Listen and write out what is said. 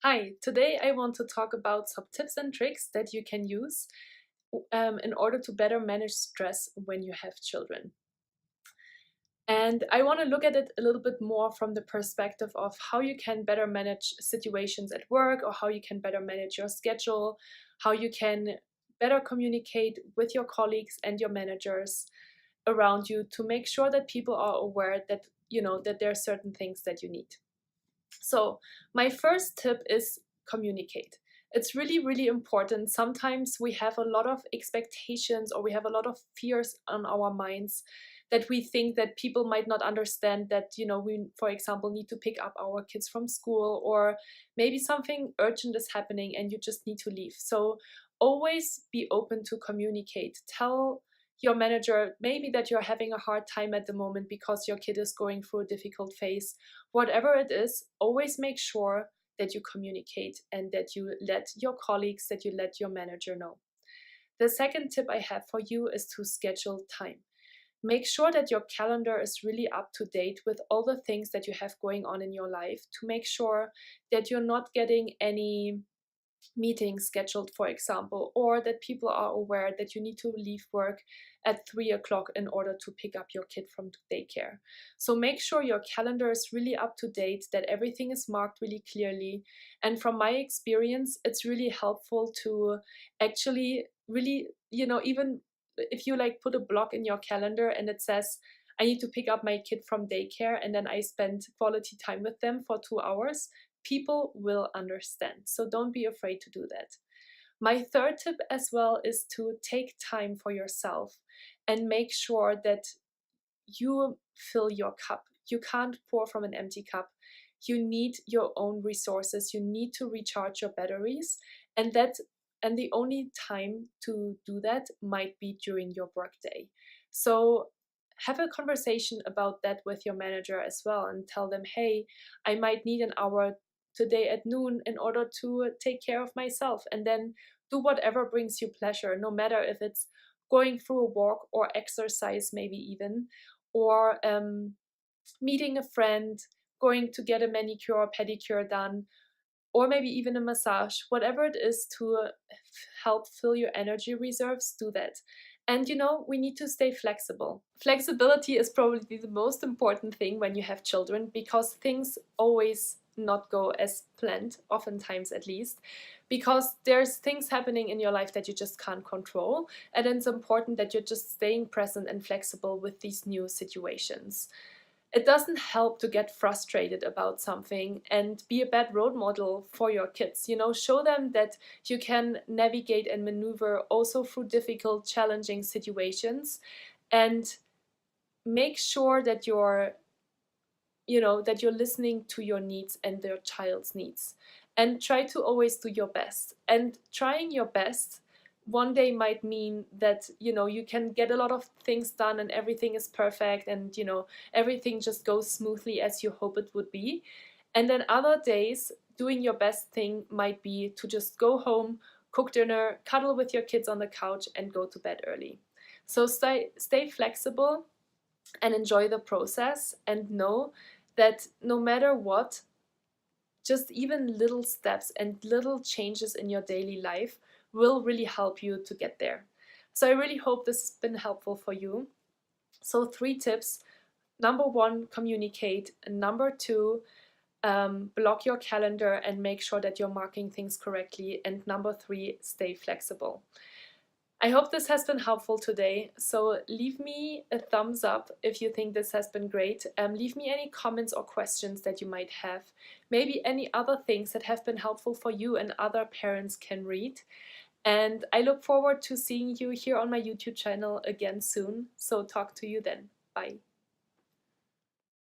Hi, today I want to talk about some tips and tricks that you can use in order to better manage stress when you have children. And I want to look at it a little bit more from the perspective of how you can better manage situations at work or how you can better manage your schedule, how you can better communicate with your colleagues and your managers around you to make sure that people are aware that that there are certain things that you need. So, my first tip is communicate. It's really, really important. Sometimes we have a lot of expectations or we have a lot of fears on our minds that we think that people might not understand that, we, for example, need to pick up our kids from school, or maybe something urgent is happening and you just need to leave. So, always be open to communicate. Tell your manager maybe that you're having a hard time at the moment because your kid is going through a difficult phase. Whatever it is, always make sure that you communicate and that you let your colleagues, that you let your manager know. The second tip I have for you is to schedule time. Make sure that your calendar is really up to date with all the things that you have going on in your life, to make sure that you're not getting any meetings scheduled, for example, or that people are aware that you need to leave work at 3 o'clock in order to pick up your kid from daycare. So make sure your calendar is really up to date, that everything is marked really clearly. And from my experience, it's really helpful to actually really, even if you like put a block in your calendar and it says, I need to pick up my kid from daycare and then I spend quality time with them for 2 hours, people will understand. So don't be afraid to do that. My third tip as well is to take time for yourself and make sure that you fill your cup. You can't pour from an empty cup. You need your own resources. You need to recharge your batteries, and the only time to do that might be during your workday. So have a conversation about that with your manager as well and tell them, hey, I might need an hour today at noon in order to take care of myself, and then do whatever brings you pleasure, no matter if it's going through a walk or exercise, maybe even, or meeting a friend, going to get a manicure or pedicure done, or maybe even a massage, whatever it is to help fill your energy reserves, do that. And we need to stay flexible. Flexibility is probably the most important thing when you have children, because things always not go as planned, oftentimes at least, because there's things happening in your life that you just can't control. And it's important that you're just staying present and flexible with these new situations. It doesn't help to get frustrated about something and be a bad role model for your kids. Show them that you can navigate and maneuver also through difficult, challenging situations, and make sure that you're listening to your needs and your child's needs, and try to always do your best. And trying your best one day might mean that you can get a lot of things done and everything is perfect, and everything just goes smoothly as you hope it would be. And then other days, doing your best thing might be to just go home, cook dinner, cuddle with your kids on the couch, and go to bed early. So stay flexible and enjoy the process, and know that no matter what, just even little steps and little changes in your daily life will really help you to get there. So I really hope this has been helpful for you. So 3 tips. Number 1, communicate. And number 2, block your calendar and make sure that you're marking things correctly. And number 3, stay flexible. I hope this has been helpful today. So leave me a thumbs up if you think this has been great. Leave me any comments or questions that you might have. Maybe any other things that have been helpful for you and other parents can read. And I look forward to seeing you here on my YouTube channel again soon. So talk to you then. Bye.